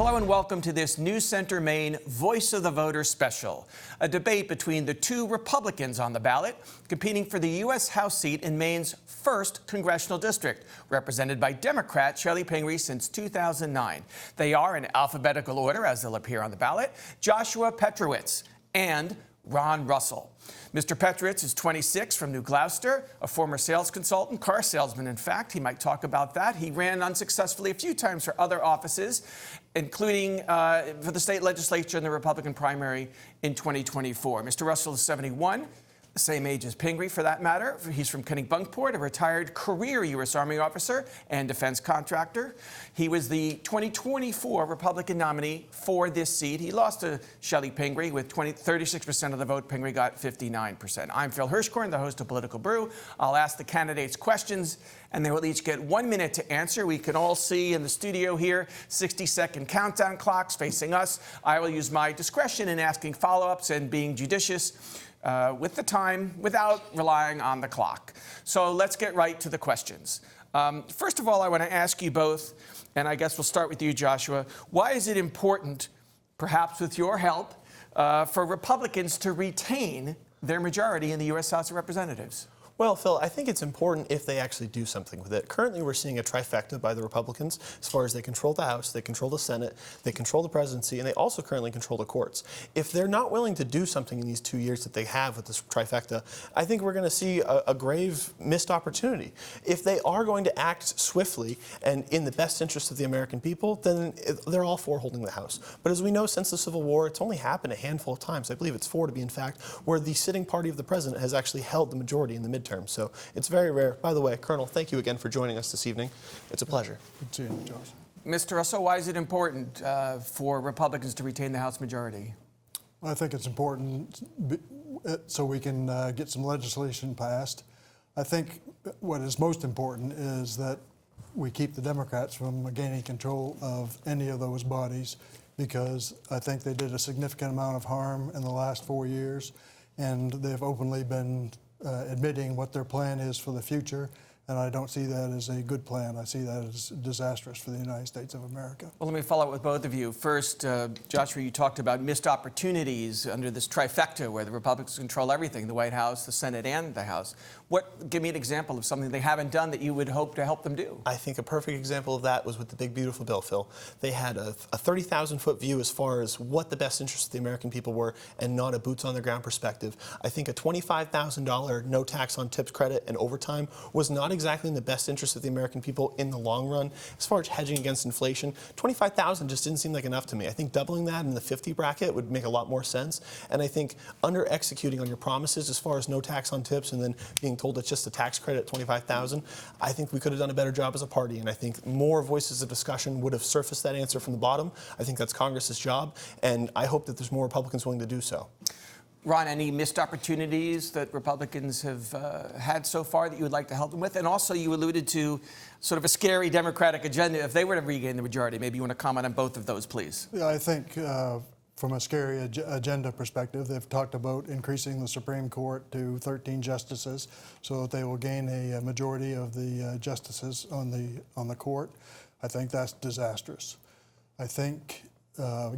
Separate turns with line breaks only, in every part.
Hello and welcome to this News Center Maine Voice of the Voter special, a debate between the two Republicans on the ballot competing for the U.S. House seat in Maine's 1st Congressional District, represented by Democrat Shelley Pingree since 2009. They are in alphabetical order as they'll appear on the ballot: Joshua Petrowitz and Ron Russell. Mr. Petrowitz is 26, from New Gloucester, a former sales consultant, car salesman, in fact. He might talk about that. He ran unsuccessfully a few times for other offices, including for the state legislature in the Republican primary in 2024. Mr. Russell is 71, the same age as Pingree, for that matter. He's from Kennebunkport, a retired career U.S. Army officer and defense contractor. He was the 2024 Republican nominee for this seat. He lost to Shelley Pingree with 36% of the vote. Pingree got 59%. I'm Phil Hirschkorn, the host of Political Brew. I'll ask the candidates questions, and they will each get 1 minute to answer. We can all see in the studio here 60-second countdown clocks facing us. I will use my discretion in asking follow-ups and being judicious with the time without relying on the clock. So let's get right to the questions. First of all, I want to ask you both, and I guess we'll start with you, Joshua. Why is it important, perhaps with your help, for Republicans to retain their majority in the U.S. House of Representatives?
Well, Phil, I think it's important if they actually do something with it. Currently, we're seeing a trifecta by the Republicans as far as they control the House, they control the Senate, they control the presidency, and they also currently control the courts. If they're not willing to do something in these 2 years that they have with this trifecta, I think we're going to see a grave missed opportunity. If they are going to act swiftly and in the best interest of the American people, then they're all for holding the House. But as we know, since the Civil War, it's only happened a handful of times, I believe it's 4 to be in fact, where the sitting party of the president has actually held the majority in the midterm. So it's very rare. By the way, Colonel, thank you again for joining us this evening. It's a pleasure.
Good to see you, Josh.
Mr. Russell, why is it important for Republicans to retain the House majority?
I think it's important so we can get some legislation passed. I think what is most important is that we keep the Democrats from gaining control of any of those bodies, because I think they did a significant amount of harm in the last 4 years, and they've openly been admitting what their plan is for the future, and I don't see that as a good plan. I see that as disastrous for the United States of America.
Well, let me follow up with both of you. First, Joshua, you talked about missed opportunities under this trifecta where the Republicans control everything, the White House, the Senate, and the House. Give me an example of something they haven't done that you would hope to help them do.
I think a perfect example of that was with the Big Beautiful Bill, Phil. They had a 30,000-foot view as far as what the best interests of the American people were, and not a boots-on-the-ground perspective. I think a $25,000 no tax on tips credit and overtime was not exactly in the best interest of the American people in the long run. As far as hedging against inflation, $25,000 just didn't seem like enough to me. I think doubling that in the 50 bracket would make a lot more sense. And I think under-executing on your promises as far as no tax on tips and then being told it's just a tax credit, $25,000, I think we could have done a better job as a party. And I think more voices of discussion would have surfaced that answer from the bottom. I think that's Congress's job, and I hope that there's more Republicans willing to do so.
Ron, any missed opportunities that Republicans have had so far that you would like to help them with? And also, you alluded to sort of a scary Democratic agenda if they were to regain the majority. Maybe you want to comment on both of those, please.
Yeah, I think from a scary agenda perspective, they've talked about increasing the Supreme Court to 13 justices so that they will gain a majority of the justices on the court. I think that's disastrous. I think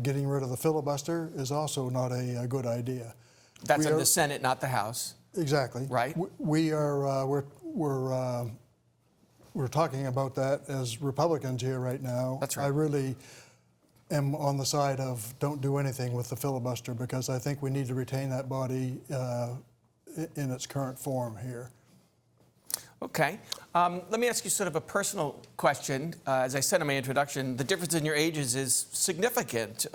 getting rid of the filibuster is also not a good idea.
That's in the Senate, not the House.
Exactly.
Right.
We're talking about that as Republicans here right now.
That's right.
I really am on the side of don't do anything with the filibuster, because I think we need to retain that body in its current form here.
Okay. Let me ask you sort of a personal question. As I said in my introduction, the difference in your ages is significant.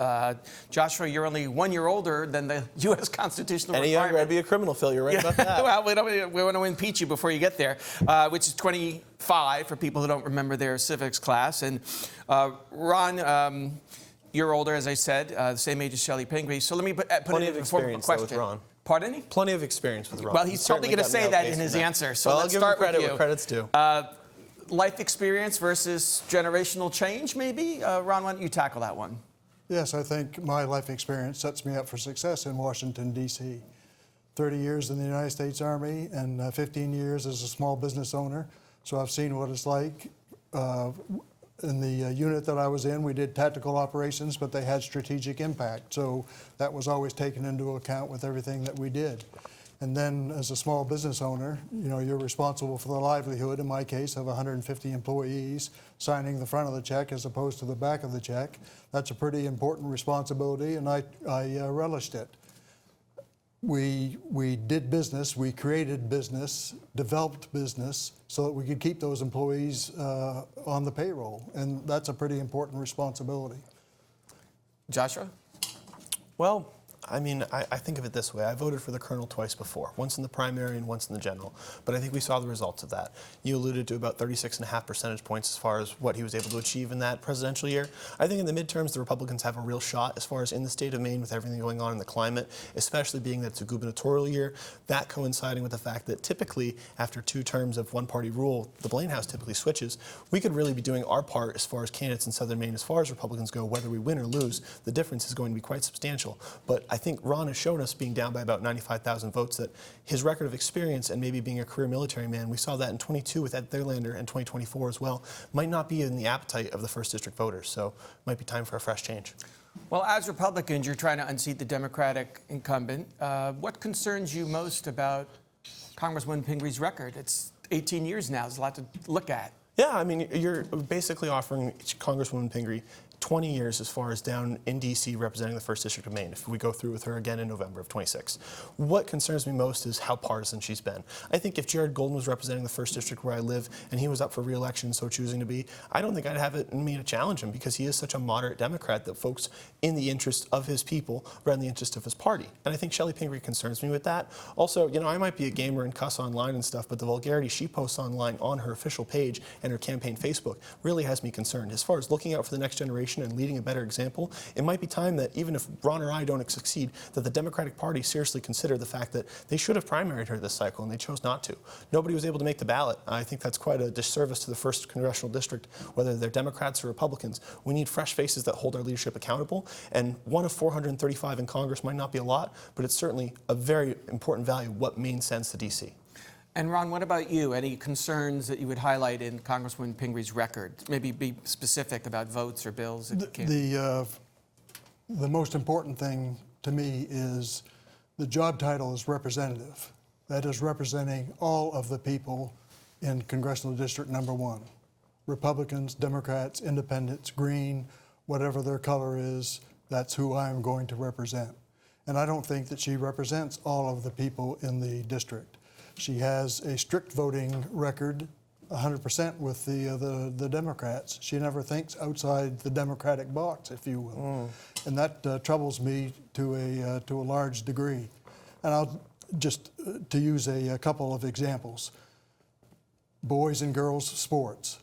Joshua, you're only 1 year older than the U.S. constitutional requirement.
Any younger, I'd be a criminal, Phil. You're right about that.
Well, we want to impeach you before you get there, which is 25 for people who don't remember their civics class. And Ron, you're older, as I said, the same age as Shelley Pingree. So let me put it in the form of a question.
With Ron.
Pardon me?
Plenty of experience with Ron.
Well, he's probably going to say that in his answer. So
well,
let's
I'll give
start
him credit
with you.
where credit's due.
Life experience versus generational change, maybe? Ron, why don't you tackle that one?
Yes, I think my life experience sets me up for success in Washington, D.C. 30 years in the United States Army and 15 years as a small business owner. So I've seen what it's like unit that I was in, we did tactical operations, but they had strategic impact. So that was always taken into account with everything that we did. And then as a small business owner, you're responsible for the livelihood, in my case, of 150 employees, signing the front of the check as opposed to the back of the check. That's a pretty important responsibility, and I relished it. We did business, we created business, developed business, so that we could keep those employees on the payroll, and that's a pretty important responsibility.
Joshua?
Well, I mean, I think of it this way. I voted for the Colonel twice before, once in the primary and once in the general. But I think we saw the results of that. You alluded to about 36.5 percentage points as far as what he was able to achieve in that presidential year. I think in the midterms, the Republicans have a real shot as far as in the state of Maine with everything going on in the climate, especially being that it's a gubernatorial year, that coinciding with the fact that typically after 2 terms of one-party rule, the Blaine House typically switches. We could really be doing our part as far as candidates in Southern Maine, as far as Republicans go, whether we win or lose. The difference is going to be quite substantial. But I think Ron has shown us, being down by about 95,000 votes, that his record of experience and maybe being a career military man, we saw that in 22 with Ed Thurlander and 2024 as well, might not be in the appetite of the 1st District voters. So it might be time for a fresh change.
Well, as Republicans, you're trying to unseat the Democratic incumbent. What concerns you most about Congresswoman Pingree's record? It's 18 years now. There's a lot to look at.
Yeah, I mean, you're basically offering Congresswoman Pingree 20 years as far as down in D.C. representing the 1st District of Maine, if we go through with her again in November of 26. What concerns me most is how partisan she's been. I think if Jared Golden was representing the 1st District where I live and he was up for re-election, so choosing to be, I don't think I'd have it in me to challenge him, because he is such a moderate Democrat that folks in the interest of his people rather than the interest of his party. And I think Shelley Pingree concerns me with that. Also, I might be a gamer and cuss online and stuff, but the vulgarity she posts online on her official page and her campaign Facebook really has me concerned. As far as looking out for the next generation and leading a better example, it might be time that even if Ron or I don't succeed, that the Democratic Party seriously consider the fact that they should have primaried her this cycle and they chose not to. Nobody was able to make the ballot. I think that's quite a disservice to the 1st Congressional District, whether they're Democrats or Republicans. We need fresh faces that hold our leadership accountable, and 1 of 435 in Congress might not be a lot, but it's certainly a very important value what Maine sends to D.C.
And Ron, what about you? Any concerns that you would highlight in Congresswoman Pingree's record? Maybe be specific about votes or bills.
The most important thing to me is the job title is representative. That is representing all of the people in Congressional District number 1. Republicans, Democrats, Independents, Green, whatever their color is, that's who I'm going to represent. And I don't think that she represents all of the people in the district. She has a strict voting record, 100% with the Democrats. She never thinks outside the Democratic box, if you will. And that troubles me to a large degree. And I'll just, to use a couple of examples. Boys and girls sports.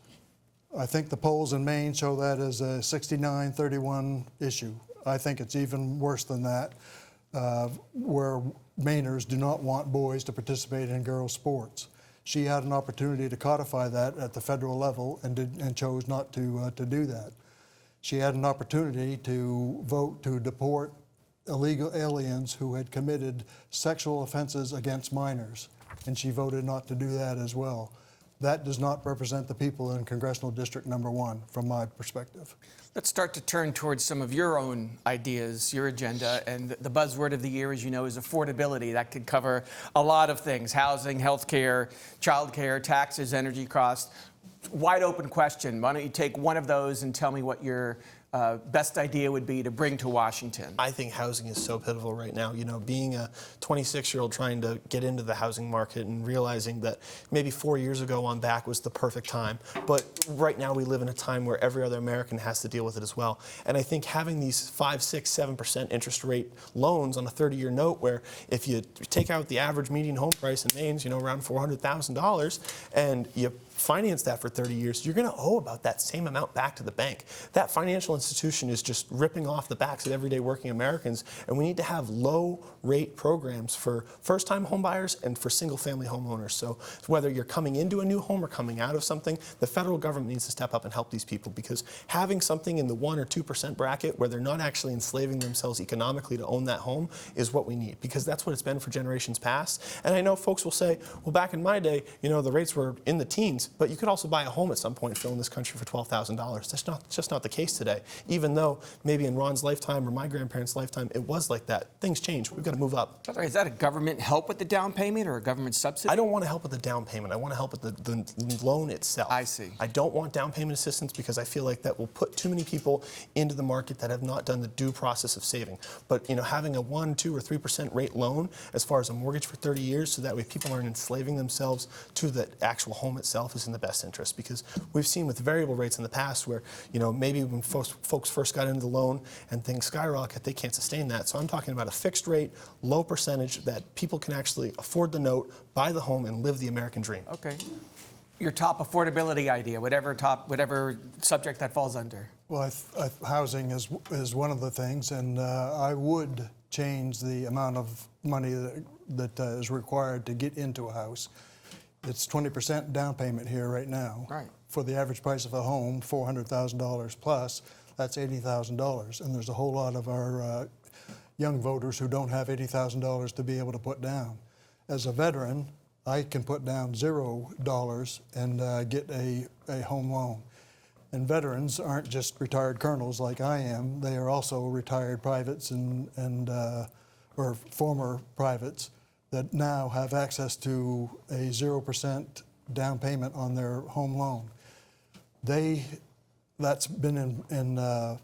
I think the polls in Maine show that as a 69-31 issue. I think it's even worse than that, where Mainers do not want boys to participate in girls' sports. She had an opportunity to codify that at the federal level and chose not to do that. She had an opportunity to vote to deport illegal aliens who had committed sexual offenses against minors, and she voted not to do that as well. That does not represent the people in Congressional District number 1, from my perspective.
Let's start to turn towards some of your own ideas, your agenda, and the buzzword of the year, as you know, is affordability. That could cover a lot of things: housing, healthcare, childcare, taxes, energy costs. Wide open question. Why don't you take one of those and tell me what your best idea would be to bring to Washington?
I think housing is so pivotal right now. Being a 26-year-old trying to get into the housing market and realizing that maybe 4 years ago on back was the perfect time. But right now we live in a time where every other American has to deal with it as well. And I think having these 5, 6, 7% interest rate loans on a 30-year note, where if you take out the average median home price in Maine's, around $400,000, and you finance that for 30 years, you're going to owe about that same amount back to the bank. That financial institution is just ripping off the backs of everyday working Americans, and we need to have low-rate programs for first-time home buyers and for single-family homeowners. So whether you're coming into a new home or coming out of something, the federal government needs to step up and help these people, because having something in the 1 or 2% bracket where they're not actually enslaving themselves economically to own that home is what we need, because that's what it's been for generations past. And I know folks will say, well, back in my day, the rates were in the teens. but you could also buy a home at some point, Phil, in this country for $12,000. That's just not the case today. Even though maybe in Ron's lifetime or my grandparents' lifetime it was like that. Things change. We've got to move up.
That's right. Is that a government help with the down payment or a government subsidy?
I don't want to help with the down payment. I want to help with the loan itself.
I see.
I don't want down payment assistance because I feel like that will put too many people into the market that have not done the due process of saving. But having a 1%, 2%, or 3% rate loan as far as a mortgage for 30 years, so that way people aren't enslaving themselves to the actual home itself, is in the best interest. Because we've seen with variable rates in the past where maybe when folks first got into the loan and things skyrocket, they can't sustain that. So I'm talking about a fixed rate, low percentage that people can actually afford the note, buy the home, and live the American dream.
Okay. Your top affordability idea, whatever subject that falls under.
Well, housing is one of the things, and I would change the amount of money that is required to get into a house. It's 20% down payment here right now.
Right.
For the average price of a home, $400,000 plus, that's $80,000. And there's a whole lot of our young voters who don't have $80,000 to be able to put down. As a veteran, I can put down $0 and get a home loan. And veterans aren't just retired colonels like I am. They are also retired privates or former privates that now have access to a 0% down payment on their home loan. That's been in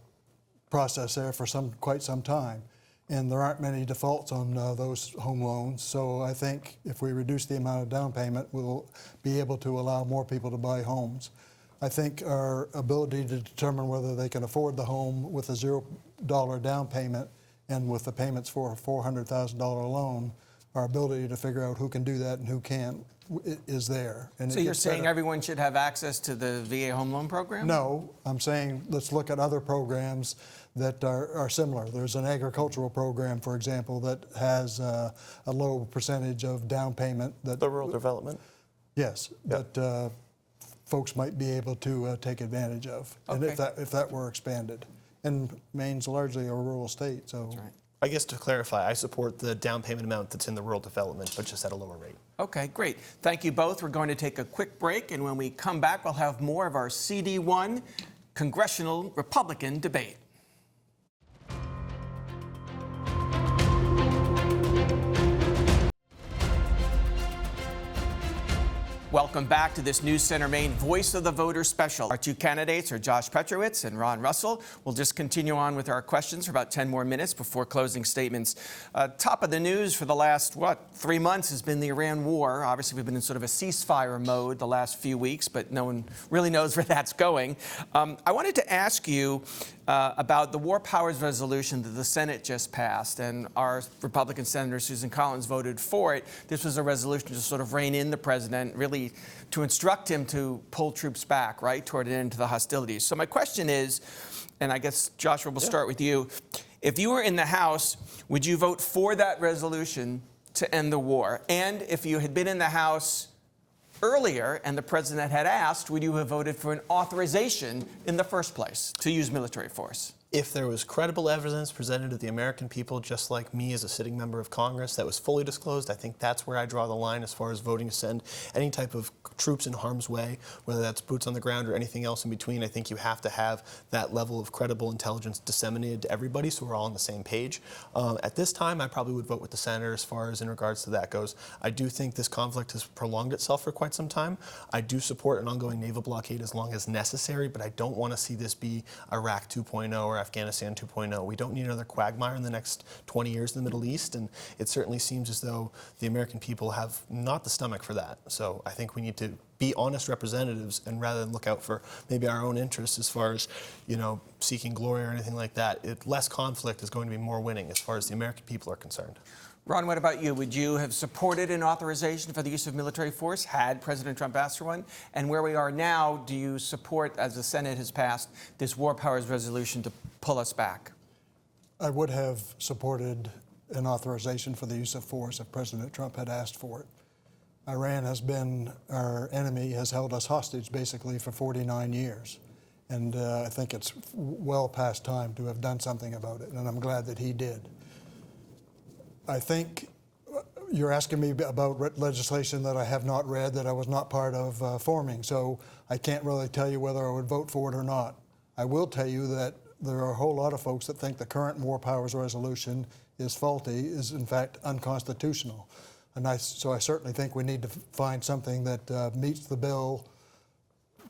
process there for quite some time. And there aren't many defaults on those home loans. So I think if we reduce the amount of down payment, we'll be able to allow more people to buy homes. I think our ability to determine whether they can afford the home with a $0 down payment and with the payments for a $400,000 loan, our ability to figure out who can do that and who can't is there. And
so you're saying everyone should have access to the VA home loan program?
No, I'm saying let's look at other programs that are similar. There's an agricultural program, for example, that has a low percentage of down payment.
The rural development?
Yes,
yep.
That folks might be able to take advantage of,
okay.
And if that were expanded. And Maine's largely a rural state, so.
That's right.
I guess to clarify, I support the down payment amount that's in the rural development, but just at a lower rate.
Okay, great. Thank you both. We're going to take a quick break, and when we come back, we'll have more of our CD1 Congressional Republican debate. Welcome back to this News Center Maine Voice of the Voter special. Our two candidates are Josh Petrowitz and Ron Russell. We'll just continue on with our questions for about 10 more minutes before closing statements. Top of the news for the last, 3 months has been the Iran war. Obviously, we've been in sort of a ceasefire mode the last few weeks, but no one really knows where that's going. I wanted to ask you about the War Powers Resolution that the Senate just passed, and our Republican Senator Susan Collins voted for it. This was a resolution to sort of rein in the president, really to instruct him to pull troops back, right, toward an end to the hostilities. So my question is, and I guess, Joshua, we'll start with you. If you were in the House, would you vote for that resolution to end the war? And if you had been in the House earlier and the president had asked, would you have voted for an authorization in the first place to use military force?
If there was credible evidence presented to the American people, just like me as a sitting member of Congress, that was fully disclosed, I think that's where I draw the line as far as voting to send any type of troops in harm's way, whether that's boots on the ground or anything else in between. I think you have to have that level of credible intelligence disseminated to everybody so we're all on the same page. At this time, I probably would vote with the senator as far as in regards to that goes. I do think this conflict has prolonged itself for quite some time. I do support an ongoing naval blockade as long as necessary, but I don't want to see this be Iraq 2.0 or Afghanistan 2.0. We don't need another quagmire in the next 20 years in the Middle East, and it certainly seems as though the American people have not the stomach for that. So I think we need to be honest representatives, and rather than look out for maybe our own interests as far as, seeking glory or anything like that, less conflict is going to be more winning as far as the American people are concerned.
Ron, what about you? Would you have supported an authorization for the use of military force had President Trump asked for one? And where we are now, do you support, as the Senate has passed, this War Powers Resolution to pull us back?
I would have supported an authorization for the use of force if President Trump had asked for it. Iran has been our enemy, has held us hostage basically for 49 years. And I think it's well past time to have done something about it, and I'm glad that he did. I think, You're asking me about legislation that I have not read, that I was not part of forming, so I can't really tell you whether I would vote for it or not. I will tell you that there are a whole lot of folks that think the current War Powers Resolution is faulty, is in fact unconstitutional. And so I certainly think we need to find something that meets the bill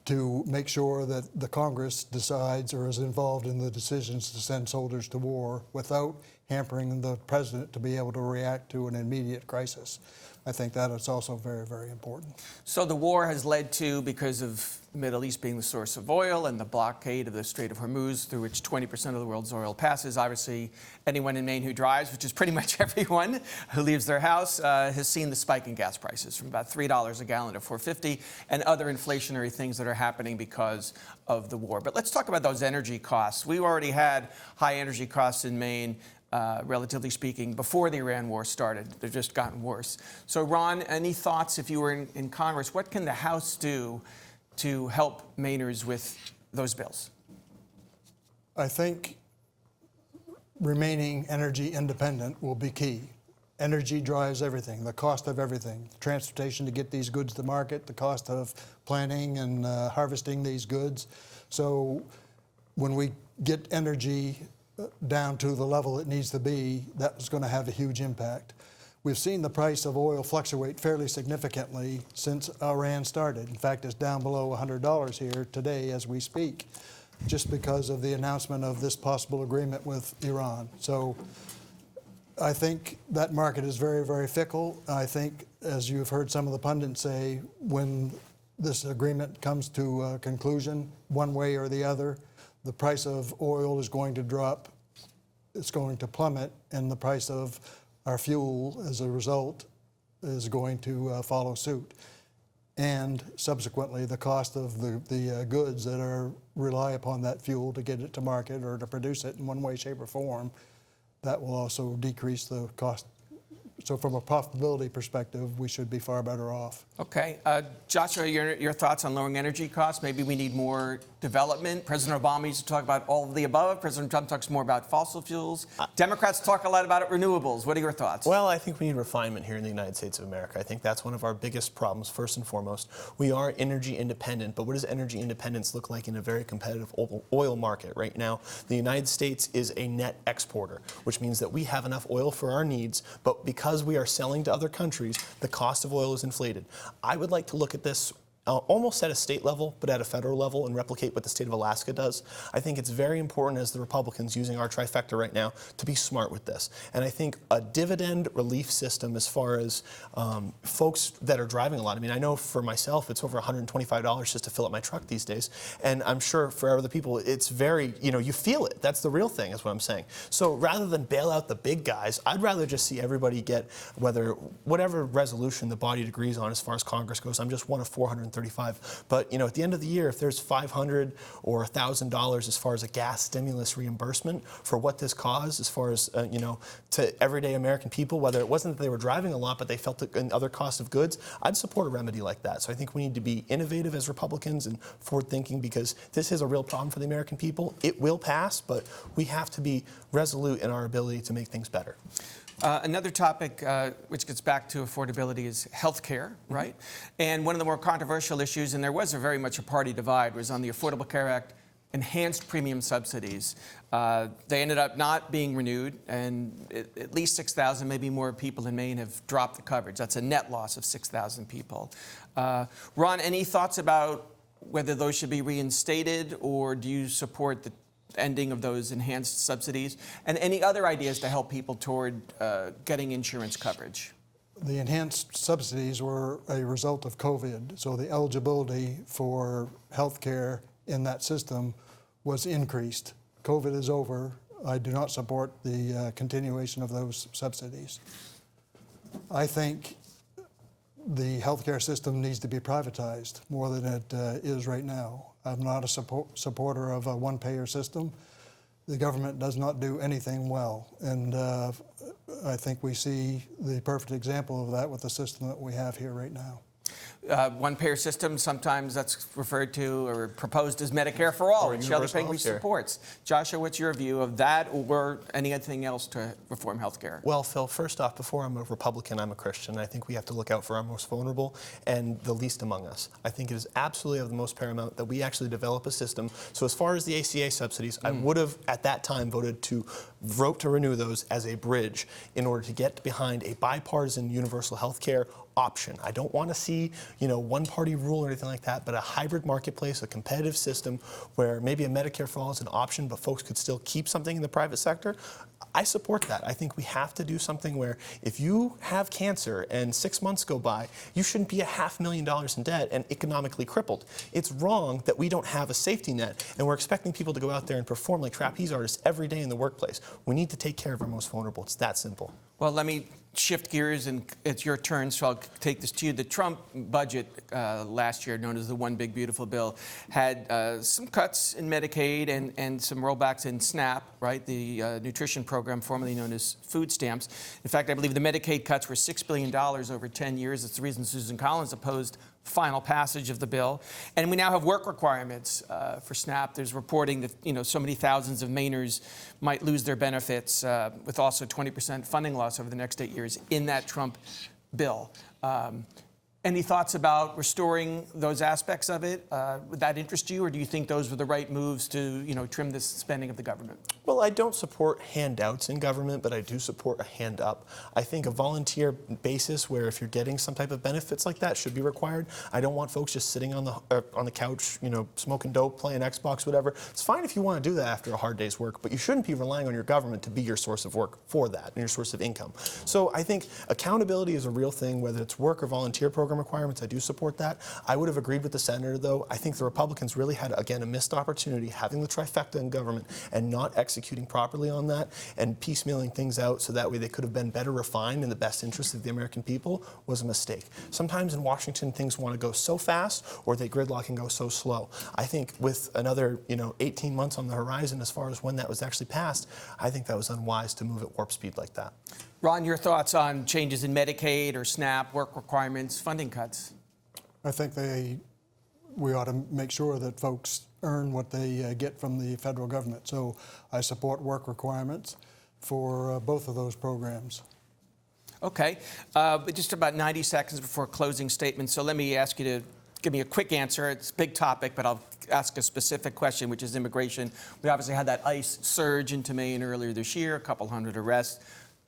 to make sure that the Congress decides or is involved in the decisions to send soldiers to war without hampering the president to be able to react to an immediate crisis. I think that is also very, very important.
So the war has led to, because of the Middle East being the source of oil and the blockade of the Strait of Hormuz, through which 20% of the world's oil passes, obviously anyone in Maine who drives, which is pretty much everyone who leaves their house, has seen the spike in gas prices from about $3 a gallon to $4.50, and other inflationary things that are happening because of the war. But let's talk about those energy costs. We already had high energy costs in Maine, relatively speaking, before the Iran war started. They've just gotten worse. So, Ron, any thoughts, if you were in Congress, what can the House do to help Mainers with those bills?
I think remaining energy independent will be key. Energy drives everything, the cost of everything. Transportation to get these goods to market, the cost of planting and harvesting these goods. So when we get energy down to the level it needs to be, that's going to have a huge impact. We've seen the price of oil fluctuate fairly significantly since Iran started. In fact, it's down below $100 here today as we speak, just because of the announcement of this possible agreement with Iran. So I think that market is very, very fickle. I think, as you've heard some of the pundits say, when this agreement comes to a conclusion, one way or the other, the price of oil is going to drop, it's going to plummet, and the price of our fuel, as a result, is going to follow suit. And subsequently, the cost of the goods that rely upon that fuel to get it to market or to produce it in one way, shape, or form, that will also decrease the cost. So from a profitability perspective, we should be far better off.
Okay. Joshua, your thoughts on lowering energy costs? Maybe we need more development. President Obama used to talk about all of the above. President Trump talks more about fossil fuels. Democrats talk a lot about renewables. What are your thoughts?
Well, I think we need refinement here in the United States of America. I think that's one of our biggest problems, first and foremost. We are energy independent, but what does energy independence look like in a very competitive oil market? Right now, the United States is a net exporter, which means that we have enough oil for our needs, but because we are selling to other countries, the cost of oil is inflated. I would like to look at this almost at a state level, but at a federal level, and replicate what the state of Alaska does. I think it's very important, as the Republicans using our trifecta right now, to be smart with this. And I think a dividend relief system, as far as folks that are driving a lot. I mean, I know for myself, it's over $125 just to fill up my truck these days. And I'm sure for other people, it's very, you feel it. That's the real thing, is what I'm saying. So rather than bail out the big guys, I'd rather just see everybody get whatever resolution the body agrees on as far as Congress goes. I'm just one of 435. But at the end of the year, if there's $500 or $1,000 as far as a gas stimulus reimbursement for what this caused, as far as to everyday American people, whether it wasn't that they were driving a lot, but they felt it in other costs of goods, I'd support a remedy like that. So I think we need to be innovative as Republicans and forward-thinking, because this is a real problem for the American people. It will pass, but we have to be resolute in our ability to make things better.
Another topic which gets back to affordability is health care, right? And one of the more controversial issues, and there was very much a party divide, was on the Affordable Care Act enhanced premium subsidies. They ended up not being renewed, and at least 6,000, maybe more people in Maine have dropped the coverage. That's a net loss of 6,000 people. Ron, any thoughts about whether those should be reinstated, or do you support the ending of those enhanced subsidies, and any other ideas to help people toward getting insurance coverage?
The enhanced subsidies were a result of COVID, so the eligibility for health care in that system was increased. COVID is over. I do not support the continuation of those subsidies. I think the healthcare system needs to be privatized more than it is right now. I'm not a supporter of a one-payer system. The government does not do anything well, and I think we see the perfect example of that with the system that we have here right now.
One-payer system, sometimes that's referred to or proposed as Medicare for all, which Shelley Pingree supports. Joshua, what's your view of that or anything else to reform health care?
Well, Phil, first off, before I'm a Republican, I'm a Christian. I think we have to look out for our most vulnerable and the least among us. I think it is absolutely of the most paramount that we actually develop a system. So as far as the ACA subsidies, I would have at that time voted to vote to renew those as a bridge in order to get behind a bipartisan universal health care option. I don't want to see, one-party rule or anything like that, but a hybrid marketplace, a competitive system where maybe a Medicare for all is an option, but folks could still keep something in the private sector. I support that. I think we have to do something where if you have cancer and 6 months go by, you shouldn't be $500,000 in debt and economically crippled. It's wrong that we don't have a safety net and we're expecting people to go out there and perform like trapeze artists every day in the workplace. We need to take care of our most vulnerable. It's that simple.
Well, let me shift gears, and it's your turn, so I'll take this to you. The Trump budget last year, known as the One Big Beautiful Bill, had some cuts in Medicaid and some rollbacks in SNAP, right, the nutrition program formerly known as food stamps. In fact, I believe the Medicaid cuts were $6 billion over 10 years. That's the reason Susan Collins opposed final passage of the bill. And we now have work requirements for SNAP. There's reporting that so many thousands of Mainers might lose their benefits, with also 20% funding loss over the next 8 years in that Trump bill. Any thoughts about restoring those aspects of it? Would that interest you, or do you think those were the right moves to, trim the spending of the government?
Well, I don't support handouts in government, but I do support a hand up. I think a volunteer basis where if you're getting some type of benefits like that should be required. I don't want folks just sitting on the couch, smoking dope, playing Xbox, whatever. It's fine if you want to do that after a hard day's work, but you shouldn't be relying on your government to be your source of work for that and your source of income. So I think accountability is a real thing, whether it's work or volunteer program requirements. I do support that. I would have agreed with the senator, though. I think the Republicans really had, again, a missed opportunity having the trifecta in government and not executing properly on that and piecemealing things out so that way they could have been better refined in the best interest of the American people was a mistake. Sometimes in Washington, things want to go so fast or they gridlock and go so slow. I think with another, 18 months on the horizon as far as when that was actually passed, I think that was unwise to move at warp speed like that.
Ron, your thoughts on changes in Medicaid or SNAP, work requirements, funding cuts?
I think we ought to make sure that folks earn what they get from the federal government. So I support work requirements for both of those programs.
Okay, but just about 90 seconds before closing statement. So let me ask you to give me a quick answer. It's a big topic, but I'll ask a specific question, which is immigration. We obviously had that ICE surge into Maine earlier this year, a couple hundred arrests.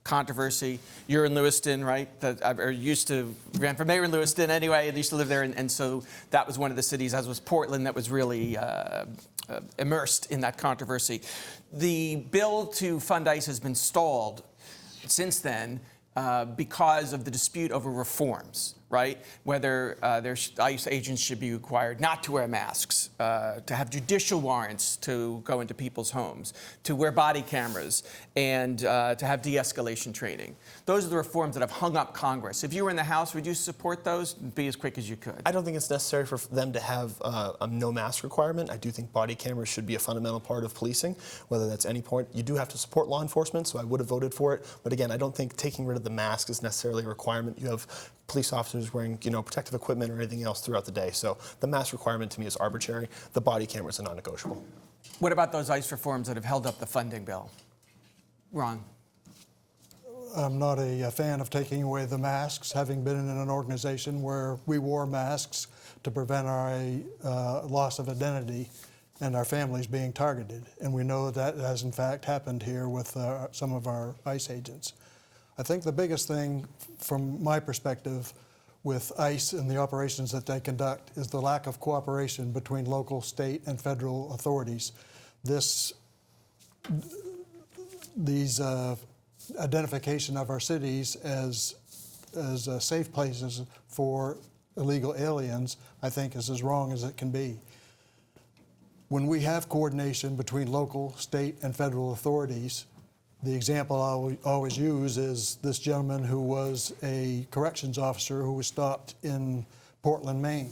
Controversy. You're in Lewiston, right? Ran for mayor in Lewiston anyway, and used to live there, and so that was one of the cities, as was Portland, that was really immersed in that controversy. The bill to fund ICE has been stalled since then because of the dispute over reforms, right? Whether ICE agents should be required not to wear masks, to have judicial warrants to go into people's homes, to wear body cameras, and to have de-escalation training. Those are the reforms that have hung up Congress. If you were in the House, would you support those? Be as quick as you could.
I don't think it's necessary for them to have a no mask requirement. I do think body cameras should be a fundamental part of policing, whether that's any point. You do have to support law enforcement, so I would have voted for it. But again, I don't think taking rid of the mask is necessarily a requirement. You have police officers wearing, protective equipment or anything else throughout the day. So the mask requirement to me is arbitrary. The body cameras are non-negotiable.
What about those ICE reforms that have held up the funding bill? Ron?
I'm not a fan of taking away the masks, having been in an organization where we wore masks to prevent our loss of identity and our families being targeted. And we know that has in fact happened here with some of our ICE agents. I think the biggest thing from my perspective with ICE and the operations that they conduct is the lack of cooperation between local, state, and federal authorities. These identification of our cities as safe places for illegal aliens, I think, is as wrong as it can be. When we have coordination between local, state, and federal authorities, the example I always use is this gentleman who was a corrections officer who was stopped in Portland, Maine.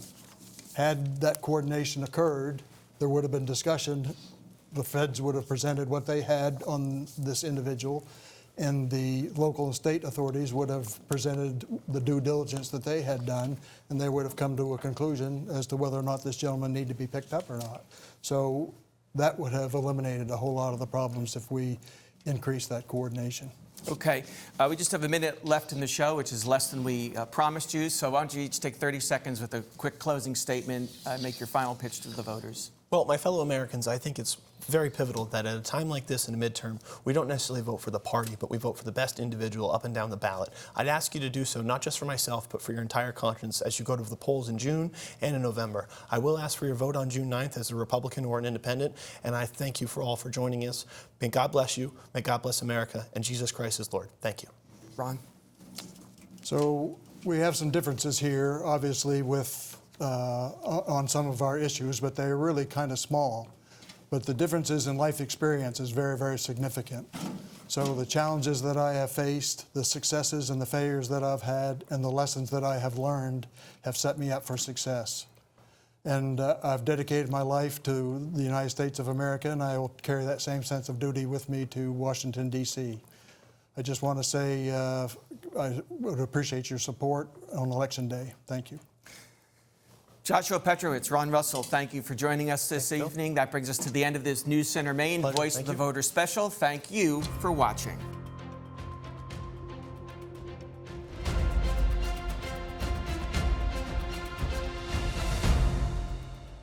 Had that coordination occurred, there would have been discussion. The feds would have presented what they had on this individual. and the local and state authorities would have presented the due diligence that they had done, and they would have come to a conclusion as to whether or not this gentleman needed to be picked up or not. So that would have eliminated a whole lot of the problems if we increased that coordination.
Okay, we just have a minute left in the show, which is less than we promised you. So why don't you each take 30 seconds with a quick closing statement, make your final pitch to the voters.
Well, my fellow Americans, I think it's very pivotal that at a time like this in a midterm, we don't necessarily vote for the party, but we vote for the best individual up and down the ballot. I'd ask you to do so not just for myself, but for your entire conscience as you go to the polls in June and in November. I will ask for your vote on June 9th as a Republican or an independent, and I thank you for all for joining us. May God bless you, may God bless America, and Jesus Christ is Lord. Thank you.
Ron?
So we have some differences here, obviously, with on some of our issues, but they're really kind of small. But the differences in life experience is very, very significant. So the challenges that I have faced, the successes and the failures that I've had, and the lessons that I have learned have set me up for success. And I've dedicated my life to the United States of America, and I will carry that same sense of duty with me to Washington, D.C. I just want to say I would appreciate your support on Election Day. Thank you.
Joshua Petrowitz, Ron Russell, thank you for joining us this evening. That brings us to the end of this News Center Maine
Pleasure.
Voice
Thank
of the
you.
Voter special. Thank you for watching.